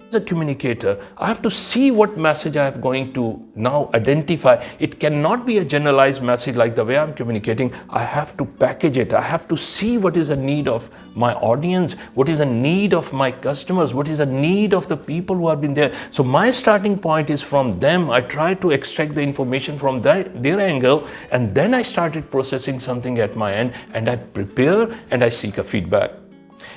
As a communicator, I have to see what message I am going to now identify. It cannot be a generalized message like the way I'm communicating. I have to package it. I have to see what is the need of my audience, what is the need of my customers, what is the need of the people who have been there. So my starting point is from them. I try to extract the information from their angle, and then I started processing something at my end, and I prepare and I seek a feedback.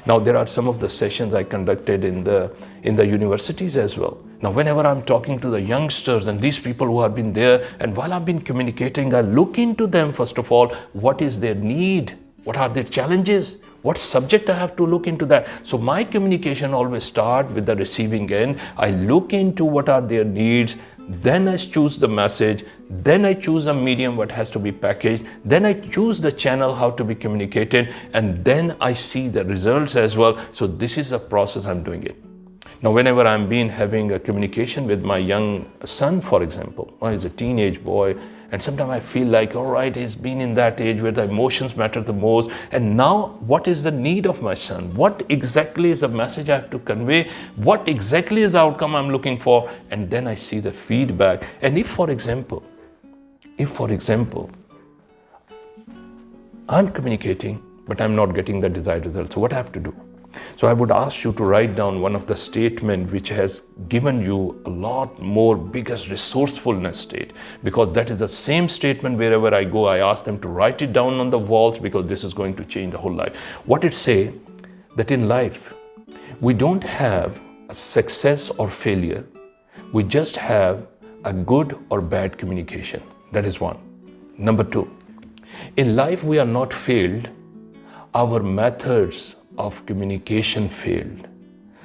Now, there are some of the sessions I conducted in the universities as well. Now, whenever I'm talking to the youngsters and these people who have been there, and while I've been communicating, I look into them first of all. What is their need? What are their challenges? What subject I have to look into that? So my communication always starts with the receiving end. I look into what are their needs. Then I choose the message, then I choose a medium what has to be packaged, then I choose the channel how to be communicated, and then I see the results as well. So this is a process I'm doing it. Now, whenever I'm been having a communication with my young son, for example, he's a teenage boy, and sometimes I feel like, all right, he's been in that age where the emotions matter the most. And now, what is the need of my son? What exactly is the message I have to convey? What exactly is the outcome I'm looking for? And then I see the feedback. And if, for example, I'm communicating, but I'm not getting the desired result, so what I have to do? So I would ask you to write down one of the statements which has given you a lot more biggest resourcefulness state, because that is the same statement wherever I go, I ask them to write it down on the walls, because this is going to change the whole life. What it say, that in life, we don't have a success or failure. We just have a good or bad communication. That is one. Number two, in life, we are not failed. Our methods of communication failed.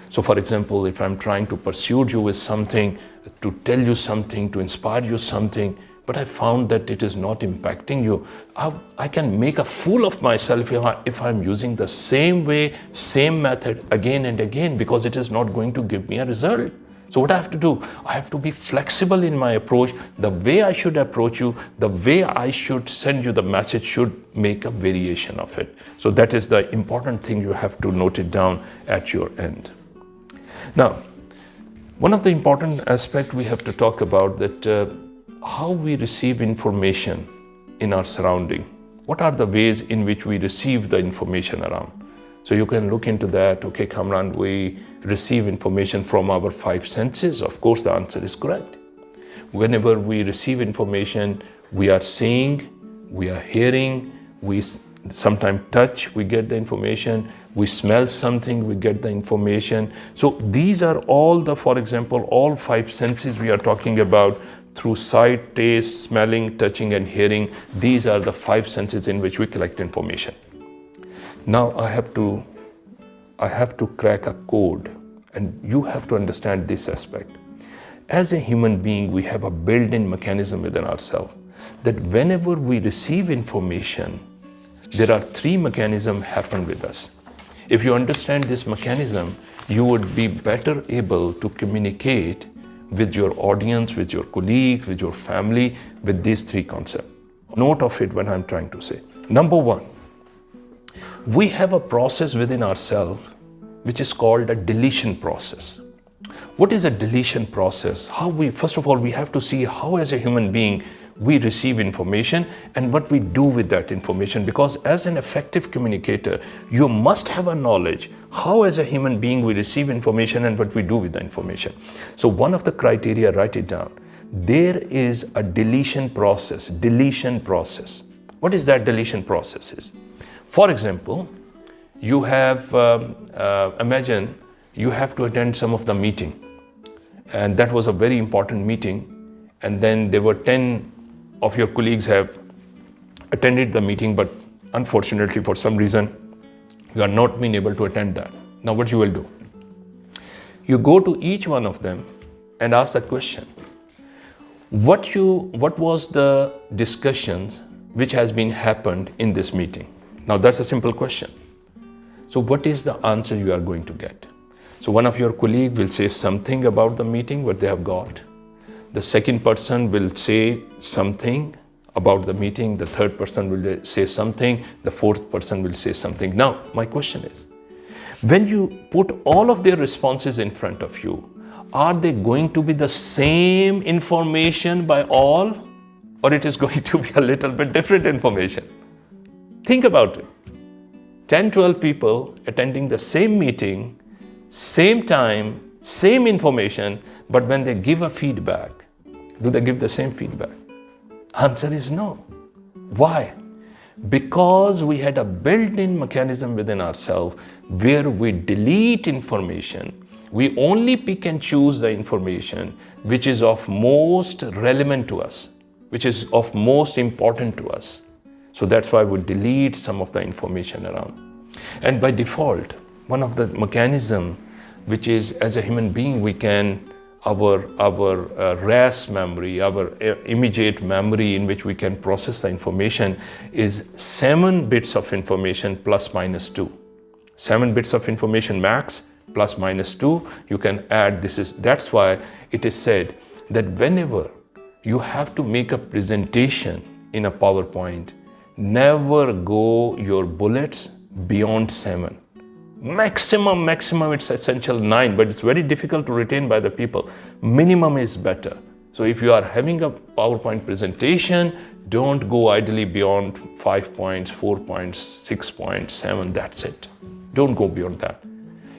So for example, if I'm trying to pursue you with something, to tell you something, to inspire you something, but I found that it is not impacting you, I can make a fool of myself if I'm using the same way, same method again and again, because it is not going to give me a result. So what I have to do? I have to be flexible in my approach. The way I should approach you, the way I should send you the message should make a variation of it. So that is the important thing. You have to note it down at your end. Now, one of the important aspects we have to talk about that how we receive information in our surrounding. What are the ways in which we receive the information around? So you can look into that. Okay, Kamran, we receive information from our five senses. Of course, the answer is correct. Whenever we receive information, we are seeing, we are hearing, we sometimes touch, we get the information, we smell something, we get the information. So these are all the, for example, all five senses we are talking about through sight, taste, smelling, touching, and hearing. These are the five senses in which we collect information. Now I have to crack a code, and you have to understand this aspect. As a human being, we have a built-in mechanism within ourselves that whenever we receive information, there are three mechanisms happen with us. If you understand this mechanism, you would be better able to communicate with your audience, with your colleagues, with your family, with these three concepts. Note of it when I'm trying to say. Number one, we have a process within ourselves which is called a deletion process. What is a deletion process? First of all, we have to see how as a human being we receive information and what we do with that information, because as an effective communicator, you must have a knowledge how as a human being we receive information and what we do with the information. So one of the criteria, write it down. There is a deletion process. Deletion process. What is that deletion process is? For example, you have, imagine you have to attend some of the meeting, and that was a very important meeting, and then there were 10 of your colleagues have attended the meeting, but unfortunately for some reason, you are not being able to attend that. Now what you will do? You go to each one of them and ask the question, what was the discussions which has been happened in this meeting? Now that's a simple question. So what is the answer you are going to get? So one of your colleagues will say something about the meeting, what they have got. The second person will say something about the meeting. The third person will say something. The fourth person will say something. Now, my question is, when you put all of their responses in front of you, are they going to be the same information by all, or it is going to be a little bit different information? Think about it. 10, 12 people attending the same meeting, same time, same information, but when they give a feedback, do they give the same feedback? Answer is no. Why? Because we had a built-in mechanism within ourselves where we delete information. We only pick and choose the information which is of most relevant to us, which is of most important to us. So that's why we delete some of the information around. And by default, one of the mechanism which is, as a human being, we can, our RAS memory, our immediate memory in which we can process the information is 7 bits of information plus minus 2. 7 bits of information max plus minus 2, you can add, that's why it is said that whenever you have to make a presentation in a PowerPoint, never go your bullets beyond 7. Maximum it's essential 9, but it's very difficult to retain by the people. Minimum is better. So if you are having a PowerPoint presentation, don't go ideally beyond 5 points, 4 points, 6 points, 7, that's it. Don't go beyond that.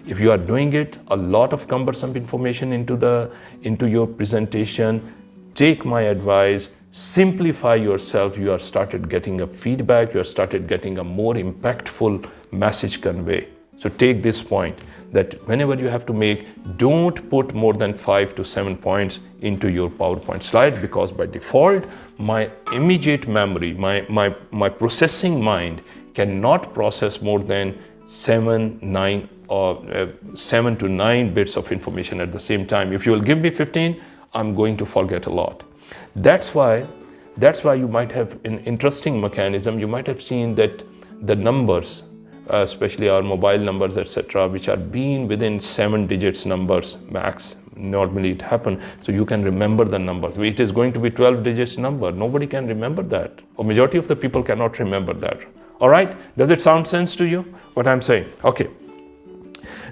If you are doing it, a lot of cumbersome information into your presentation, take my advice, simplify yourself. You are started getting a feedback, you are started getting a more impactful message convey. So take this point that whenever you have to make, don't put more than 5 to 7 points into your PowerPoint slide, because by default, my immediate memory, my processing mind cannot process more than 7 to 9 bits of information at the same time. If you will give me 15, I'm going to forget a lot. That's why you might have an interesting mechanism. You might have seen that the numbers, especially our mobile numbers, etc., which are being within 7 digits numbers max, normally it happens, so you can remember the numbers. It is going to be 12 digits number. Nobody can remember that, or majority of the people cannot remember that. All right, does it sound sense to you, what I'm saying? Okay.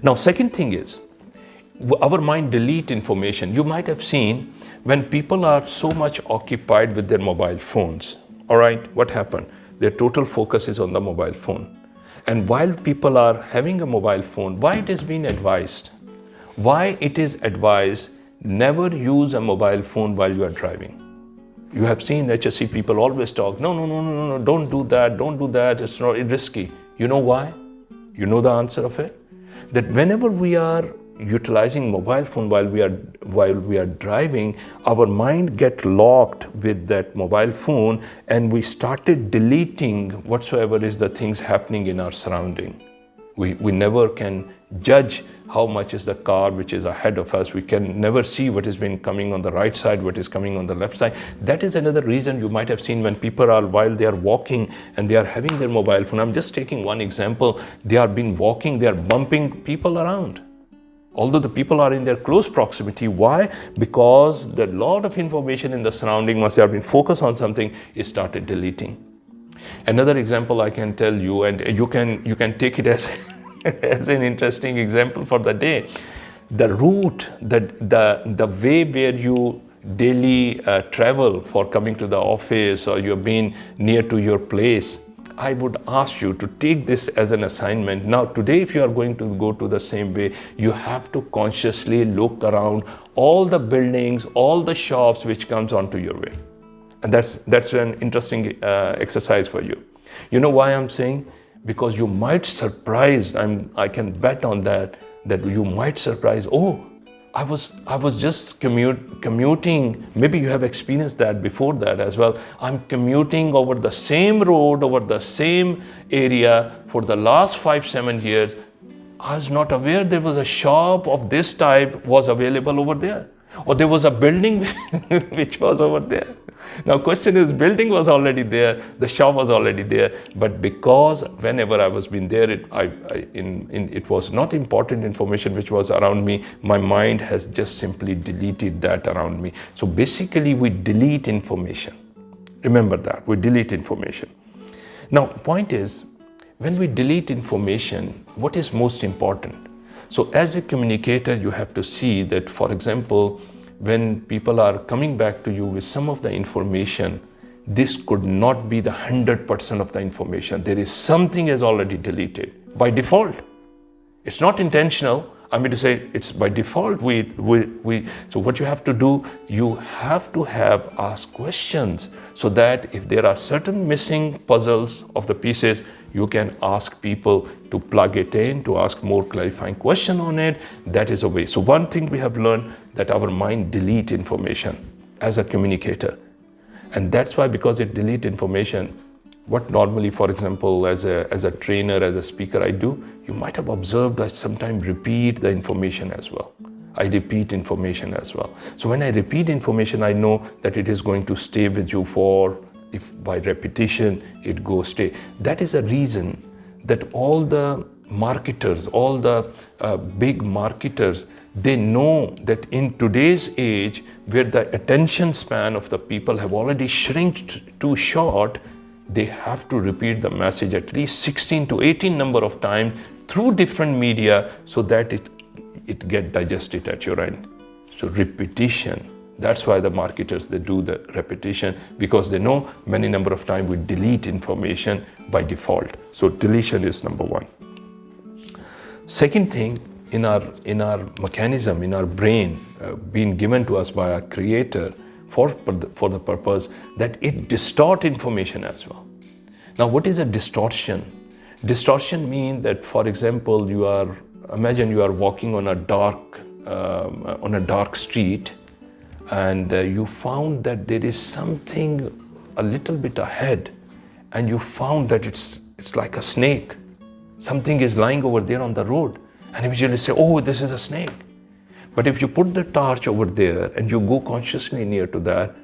Now, second thing is, our mind delete information. You might have seen when people are so much occupied with their mobile phones, all right, what happened? Their total focus is on the mobile phone. And while people are having a mobile phone, why it is being advised? Why it is advised, never use a mobile phone while you are driving. You have seen HSC people always talk, no, don't do that, it's not risky. You know why? You know the answer of it? That whenever we are utilizing mobile phone while we are driving, our mind get locked with that mobile phone, and we started deleting whatsoever is the things happening in our surrounding. We never can judge how much is the car which is ahead of us. We can never see what has been coming on the right side, what is coming on the left side. That is another reason you might have seen when people are, while they are walking and they are having their mobile phone. I'm just taking one example. They are been walking, they are bumping people around. Although the people are in their close proximity. Why? Because the lot of information in the surrounding, once they have been focused on something, is started deleting. Another example I can tell you, and you can take it as as an interesting example for the day. The route, the way where you daily travel for coming to the office, or you've been near to your place, I would ask you to take this as an assignment. Now, today, if you are going to go to the same way, you have to consciously look around all the buildings, all the shops which comes onto your way. And that's an interesting exercise for you. You know why I'm saying? Because you might surprise, I can bet on that you might surprise, oh, I was just commuting. Maybe you have experienced that before that as well. I'm commuting over the same road, over the same area for the last 5-7 years. I was not aware there was a shop of this type was available over there, or there was a building which was over there. Now, question is, building was already there, the shop was already there, but because whenever I was been there, it was not important information which was around me. My mind has just simply deleted that around me. So basically, we delete information. Remember that, we delete information. Now, point is, when we delete information, what is most important? So as a communicator, you have to see that, for example, when people are coming back to you with some of the information, this could not be the 100% of the information. There is something is already deleted by default. It's not intentional. I mean to say it's by default. So what you have to do, you have to ask questions so that if there are certain missing puzzles of the pieces, you can ask people to plug it in, to ask more clarifying question on it. That is a way. So one thing we have learned that our mind delete information as a communicator. And that's why, because it delete information, what normally, for example, as a trainer, as a speaker I do, you might have observed I sometimes repeat the information as well. I repeat information as well. So when I repeat information, I know that it is going to stay with you for, if by repetition, it goes stay. That is a reason that all the marketers, all the big marketers, they know that in today's age, where the attention span of the people have already shrinked too short, they have to repeat the message at least 16 to 18 number of times through different media so that it get digested at your end. So repetition. That's why the marketers, they do the repetition, because they know many number of times we delete information by default. So deletion is number one. Second thing, in our mechanism, in our brain, being given to us by our creator for the purpose that it distort information as well. Now, what is a distortion? Distortion means that, for example, imagine you are walking on a dark street, and you found that there is something a little bit ahead, and you found that it's like a snake. Something is lying over there on the road, and immediately say, oh, this is a snake. But if you put the torch over there and you go consciously near to that,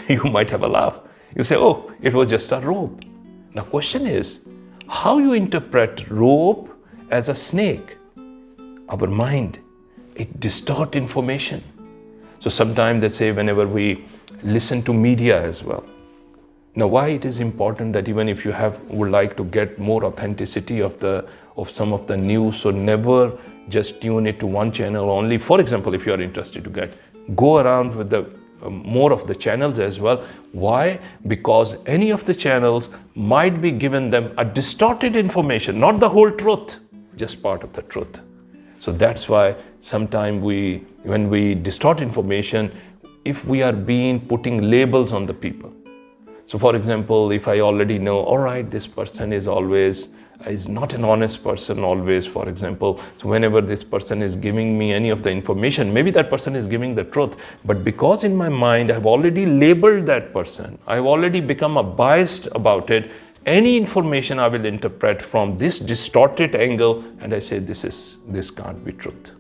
you might have a laugh. You say, oh, it was just a rope. Now, question is, how you interpret rope as a snake? Our mind, it distort information. So sometimes they say, whenever we listen to media as well. Now, why it is important that even if you would like to get more authenticity of some of the news, so never just tune it to one channel only. For example, if you are interested to go around with the more of the channels as well. Why? Because any of the channels might be given them a distorted information, not the whole truth, just part of the truth. So that's why sometimes when we distort information, if we are putting labels on the people. So for example, if I already know, all right, this person is not an honest person always, for example. So whenever this person is giving me any of the information, maybe that person is giving the truth, but because in my mind I've already labeled that person, I've already become biased about it, any information I will interpret from this distorted angle, and I say this can't be truth.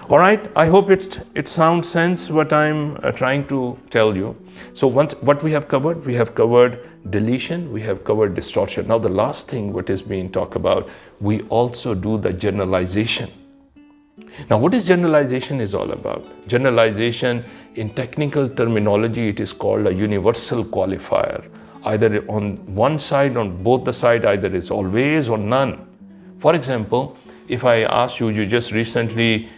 All right, I hope it sounds sense what I'm trying to tell you. So what we have covered deletion, we have covered distortion. Now the last thing what is being talked about, we also do the generalization. Now what is generalization is all about? Generalization, in technical terminology, it is called a universal qualifier. Either on one side, on both the side, either it's always or none. For example, if I ask you just recently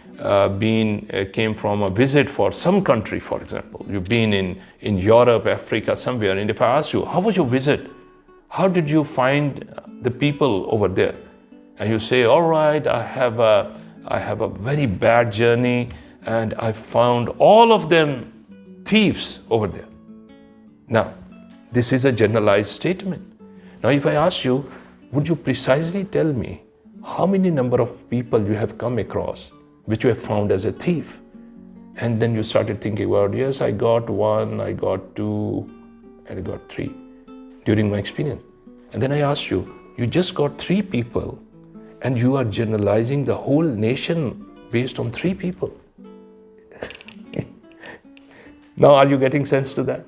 came from a visit for some country, for example, you've been in Europe, Africa, somewhere, and if I ask you, how was your visit? How did you find the people over there? And you say, all right, I have a very bad journey, and I found all of them thieves over there. Now, this is a generalized statement. Now, if I ask you, would you precisely tell me how many number of people you have come across which you have found as a thief? And then you started thinking about, yes, I got one, I got two, and I got three during my experience. And then I asked you, you just got 3 people and you are generalizing the whole nation based on 3 people. Now, are you getting sense to that?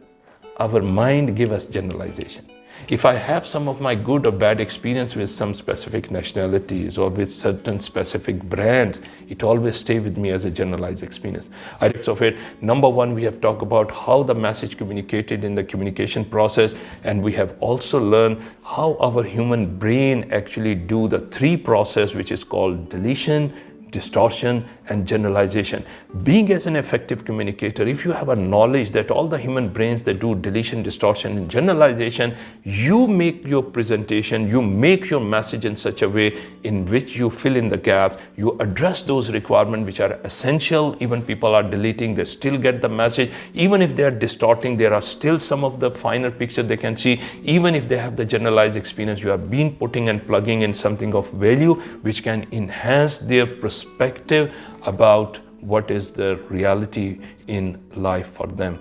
Our mind gives us generalization. If I have some of my good or bad experience with some specific nationalities or with certain specific brands, it always stays with me as a generalized experience. Of it, number one, we have talked about how the message communicated in the communication process, and we have also learned how our human brain actually do the 3 process, which is called deletion, distortion and generalization. Being as an effective communicator, if you have a knowledge that all the human brains that do deletion, distortion and generalization, you make your presentation, you make your message in such a way in which you fill in the gaps, you address those requirements which are essential. Even people are deleting, they still get the message. Even if they are distorting, there are still some of the finer picture they can see. Even if they have the generalized experience, you have been putting and plugging in something of value which can enhance their perspective about what is the reality in life for them.